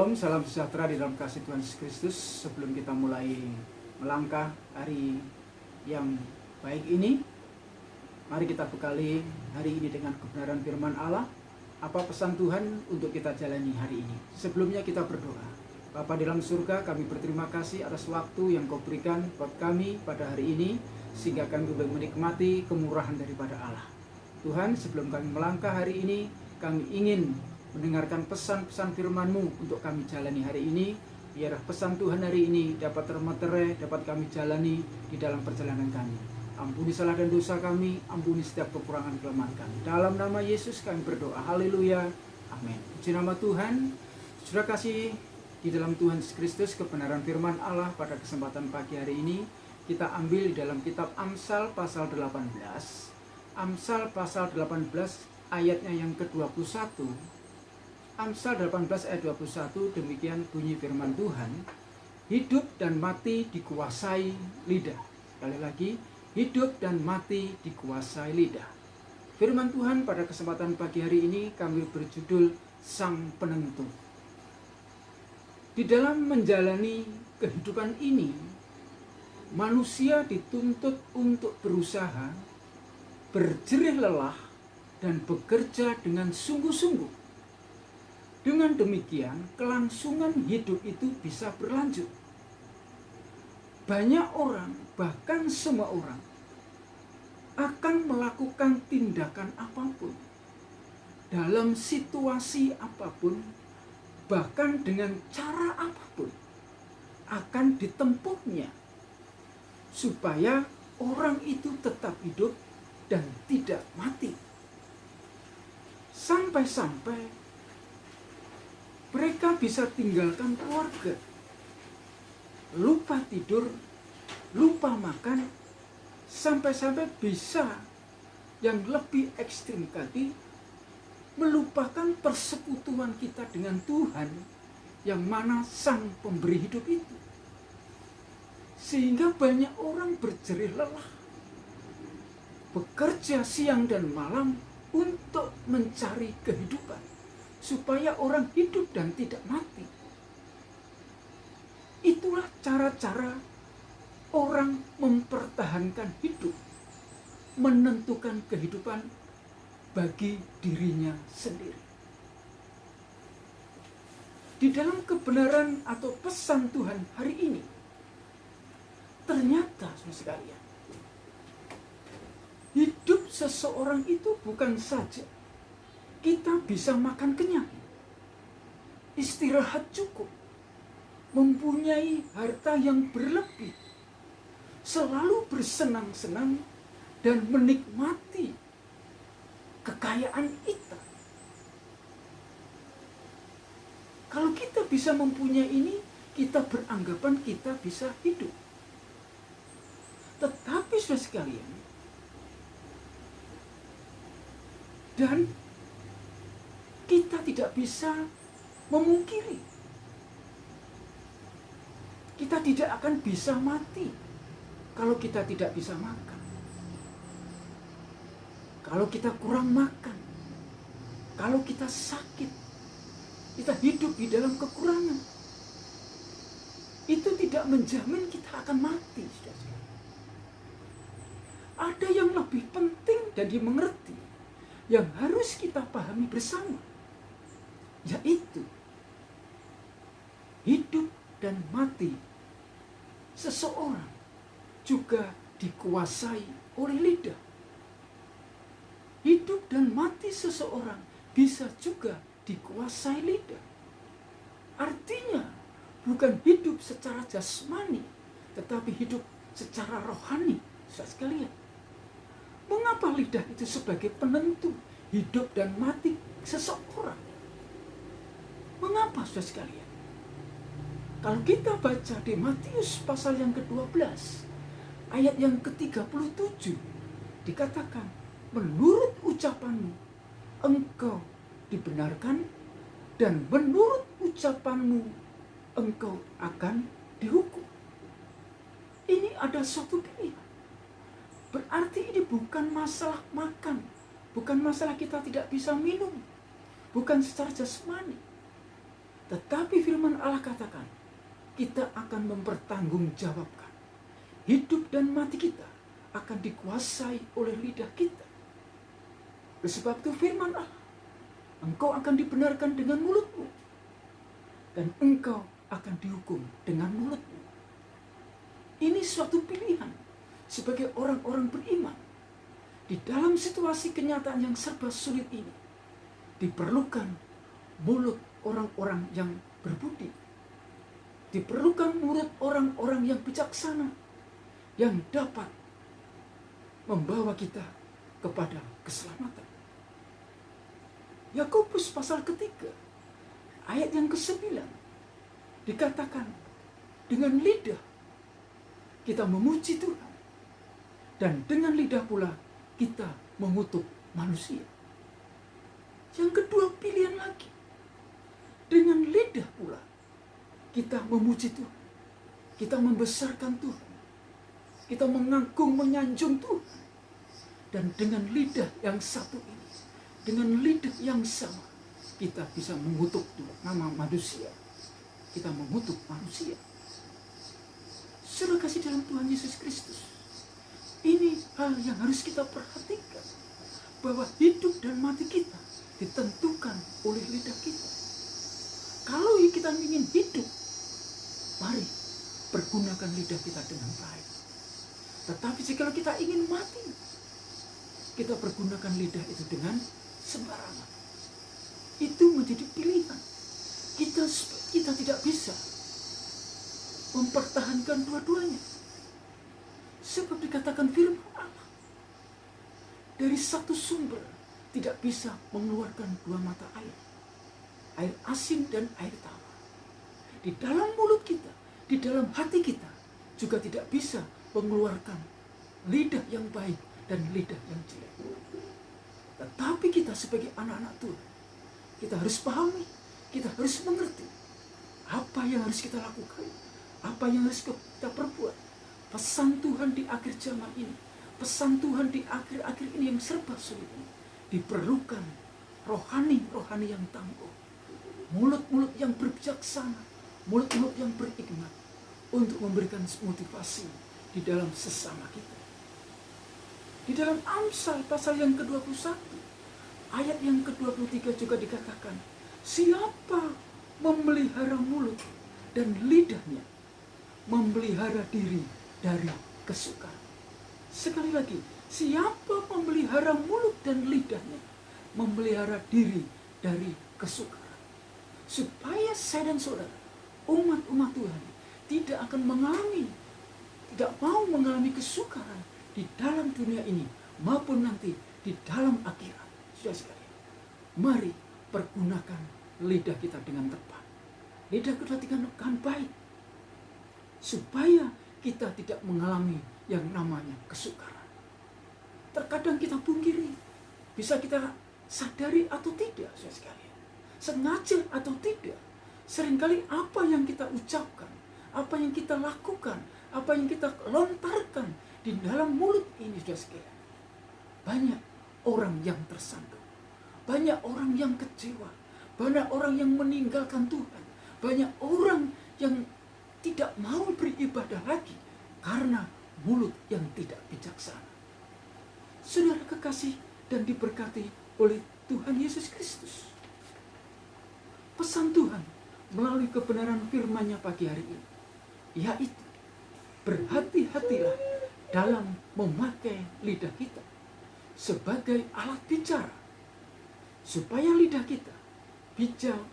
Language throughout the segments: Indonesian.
Shalom, salam sejahtera di dalam kasih Tuhan Yesus Kristus. Sebelum kita mulai melangkah hari yang baik ini, mari kita bekali hari ini dengan kebenaran firman Allah. Apa pesan Tuhan untuk kita jalani hari ini? Sebelumnya kita berdoa. Bapa di dalam surga, kami berterima kasih atas waktu yang Kau berikan buat kami pada hari ini, sehingga kami boleh menikmati kemurahan daripada Allah. Tuhan, sebelum kami melangkah hari ini, kami ingin mendengarkan pesan-pesan firman-Mu untuk kami jalani hari ini. Biarlah pesan Tuhan hari ini dapat termeterai, dapat kami jalani di dalam perjalanan kami. Ampuni salah dan dosa kami, ampuni setiap kekurangan kelemahan kami. Dalam nama Yesus kami berdoa, haleluya, amin. Puji nama Tuhan. Saudara kasih di dalam Tuhan Yesus Kristus, kebenaran firman Allah pada kesempatan pagi hari ini kita ambil di dalam kitab Amsal pasal 18. Amsal pasal 18 ayatnya yang ke-21. Amsal 18 ayat 21, demikian bunyi firman Tuhan. Hidup dan mati dikuasai lidah. Sekali lagi, hidup dan mati dikuasai lidah. Firman Tuhan pada kesempatan pagi hari ini kami berjudul Sang Penentu. Di dalam menjalani kehidupan ini, manusia dituntut untuk berusaha, berjerih lelah, dan bekerja dengan sungguh-sungguh. Dengan demikian, kelangsungan hidup itu bisa berlanjut. Banyak orang, bahkan semua orang, akan melakukan tindakan apapun, dalam situasi apapun, bahkan dengan cara apapun, akan ditempuhnya, supaya orang itu tetap hidup dan tidak mati. Sampai-sampai mereka bisa tinggalkan keluarga, lupa tidur, lupa makan, sampai-sampai bisa yang lebih ekstrim tadi, melupakan persekutuan kita dengan Tuhan, yang mana Sang Pemberi hidup itu. Sehingga banyak orang berjerih lelah, bekerja siang dan malam untuk mencari kehidupan, supaya orang hidup dan tidak mati. Itulah cara-cara orang mempertahankan hidup, menentukan kehidupan bagi dirinya sendiri. Di dalam kebenaran atau pesan Tuhan hari ini, ternyata saudara sekalian, hidup seseorang itu bukan saja kita bisa makan kenyang, istirahat cukup, mempunyai harta yang berlebih, selalu bersenang-senang dan menikmati kekayaan kita. Kalau kita bisa mempunyai ini, kita beranggapan kita bisa hidup. Tetapi saudara sekalian, dan kita tidak bisa memungkiri, kita tidak akan bisa mati kalau kita tidak bisa makan. Kalau kita kurang makan, kalau kita sakit, kita hidup di dalam kekurangan, itu tidak menjamin kita akan mati. Ada yang lebih penting dan dimengerti, yang harus kita pahami bersama, yaitu hidup dan mati seseorang juga dikuasai oleh lidah. Hidup dan mati seseorang bisa juga dikuasai lidah. Artinya bukan hidup secara jasmani, tetapi hidup secara rohani. Saudara sekalian, mengapa lidah itu sebagai penentu hidup dan mati seseorang? Mengapa saudara sekalian? Kalau kita baca di Matius pasal yang ke-12, ayat yang ke-37, dikatakan, menurut ucapanmu, engkau dibenarkan, dan menurut ucapanmu, engkau akan dihukum. Ini ada suatu pilihan. Berarti ini bukan masalah makan, bukan masalah kita tidak bisa minum, bukan secara jasmani, Tetapi firman Allah katakan, kita akan mempertanggungjawabkan. Hidup dan mati kita akan dikuasai oleh lidah kita. Oleh sebab itu firman Allah, engkau akan dibenarkan dengan mulutmu, dan engkau akan dihukum dengan mulutmu. Ini suatu pilihan sebagai orang-orang beriman. Di dalam situasi kenyataan yang serba sulit ini, diperlukan mulut orang-orang yang berbudi. Diperlukan mulut orang-orang yang bijaksana, yang dapat membawa kita kepada keselamatan. Yakobus pasal ketiga, ayat yang ke-9, dikatakan, dengan lidah kita memuji Tuhan, dan dengan lidah pula kita mengutuk manusia. Yang kedua pilihan lagi, dengan lidah pula kita memuji Tuhan, kita membesarkan Tuhan, kita mengagung menyanjung Tuhan. Dan dengan lidah yang satu ini, dengan lidah yang sama, kita bisa mengutuk nama manusia. Kita mengutuk manusia. Saudara kasih dalam Tuhan Yesus Kristus, ini hal yang harus kita perhatikan, bahwa hidup dan mati kita ditentukan oleh lidah kita. Kalau kita ingin hidup, mari pergunakan lidah kita dengan baik. Tetapi jika kita ingin mati, kita pergunakan lidah itu dengan sembarangan. Itu menjadi pilihan. Kita tidak bisa mempertahankan dua-duanya. Sebab dikatakan firman Allah, dari satu sumber tidak bisa mengeluarkan dua mata air. Air asin dan air tawar. Di dalam mulut kita, di dalam hati kita juga tidak bisa mengeluarkan lidah yang baik dan lidah yang jelek. Tetapi kita sebagai anak-anak Tuhan, kita harus pahami, kita harus mengerti apa yang harus kita lakukan, apa yang harus kita perbuat. Pesan Tuhan di akhir zaman ini, pesan Tuhan di akhir-akhir ini yang serba sulit ini, diperlukan rohani yang tangguh, mulut-mulut yang berbijaksana, mulut-mulut yang berhikmat untuk memberikan motivasi di dalam sesama kita. Di dalam Amsal pasal yang ke-21, ayat yang ke-23 juga dikatakan, siapa memelihara mulut dan lidahnya, memelihara diri dari kesukaran. Sekali lagi, siapa memelihara mulut dan lidahnya, memelihara diri dari kesukaran. Supaya saya dan saudara, umat-umat Tuhan, tidak mau mengalami kesukaran di dalam dunia ini maupun nanti di dalam akhirat. Sudah sekalian, mari pergunakan lidah kita dengan tepat, lidah kita dengan baik, supaya kita tidak mengalami yang namanya kesukaran. Terkadang kita pungkiri, bisa kita sadari atau tidak, sudah sekalian, sengaja atau tidak, seringkali apa yang kita ucapkan, apa yang kita lakukan, apa yang kita lontarkan di dalam mulut ini, sudah sekalian, banyak orang yang tersandung, banyak orang yang kecewa, banyak orang yang meninggalkan Tuhan, banyak orang yang tidak mau beribadah lagi karena mulut yang tidak bijaksana. Saudara kekasih dan diberkati oleh Tuhan Yesus Kristus, pesan Tuhan melalui kebenaran firman-Nya pagi hari ini, yaitu berhati-hatilah dalam memakai lidah kita sebagai alat bicara, supaya lidah kita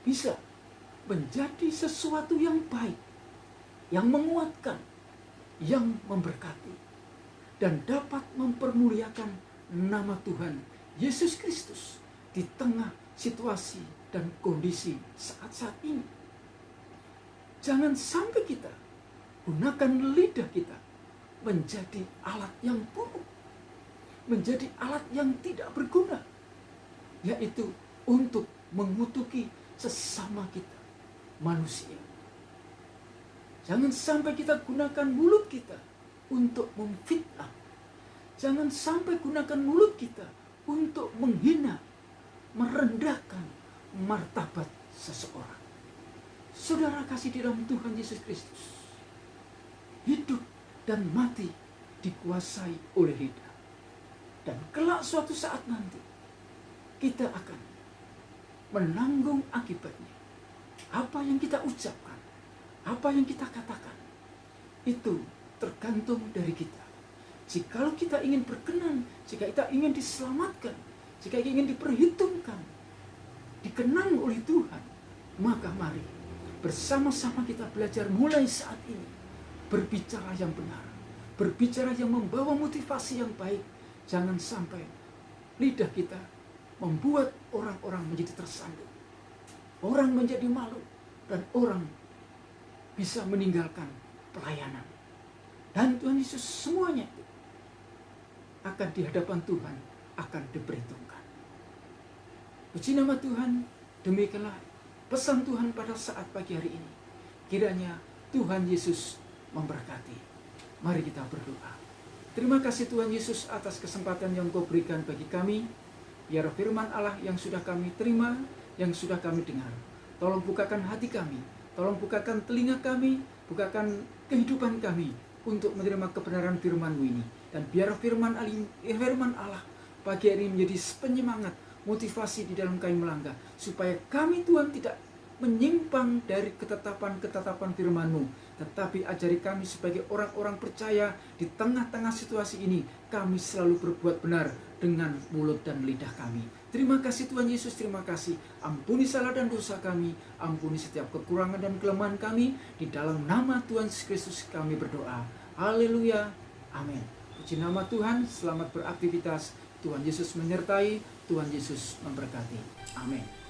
bisa menjadi sesuatu yang baik, yang menguatkan, yang memberkati, dan dapat mempermuliakan nama Tuhan Yesus Kristus di tengah situasi dan kondisi saat-saat ini. Jangan sampai kita gunakan lidah kita menjadi alat yang buruk, menjadi alat yang tidak berguna, yaitu untuk mengutuki sesama kita, manusia. Jangan sampai kita gunakan mulut kita untuk memfitnah. Jangan sampai gunakan mulut kita untuk menghina, merendahkan martabat seseorang. saudara kasih di dalam Tuhan Yesus Kristus, hidup dan mati dikuasai oleh lidah. Dan kelak suatu saat nanti kita akan menanggung akibatnya. Apa yang kita ucapkan, apa yang kita katakan, itu tergantung dari kita. Jikalau kita ingin berkenan, jika kita ingin diselamatkan, jika ingin diperhitungkan, dikenang oleh Tuhan, maka mari bersama-sama kita belajar mulai saat ini berbicara yang benar, berbicara yang membawa motivasi yang baik. Jangan sampai lidah kita membuat orang-orang menjadi tersandung, orang menjadi malu, dan orang bisa meninggalkan pelayanan. Dan Tuhan Yesus semuanya akan di hadapan Tuhan akan diperhitungkan. Puji nama Tuhan, demikianlah pesan Tuhan pada saat pagi hari ini. Kiranya Tuhan Yesus memberkati. Mari kita berdoa. Terima kasih Tuhan Yesus atas kesempatan yang Kau berikan bagi kami. Biar firman Allah yang sudah kami terima, yang sudah kami dengar, tolong bukakan hati kami, tolong bukakan telinga kami, bukakan kehidupan kami untuk menerima kebenaran firman-Mu ini. Dan biar firman Allah pagi hari ini menjadi penyemangat, motivasi di dalam kami melangkah, supaya kami Tuhan tidak menyimpang dari ketetapan-ketetapan firman-Mu, tetapi ajari kami sebagai orang-orang percaya di tengah-tengah situasi ini, kami selalu berbuat benar dengan mulut dan lidah kami. Terima kasih Tuhan Yesus, terima kasih. Ampuni salah dan dosa kami, ampuni setiap kekurangan dan kelemahan kami. Di dalam nama Tuhan Yesus Kristus kami berdoa. Haleluya, amin. Puji nama Tuhan, selamat beraktivitas. Tuhan Yesus menyertai, Tuhan Yesus memberkati. Amin.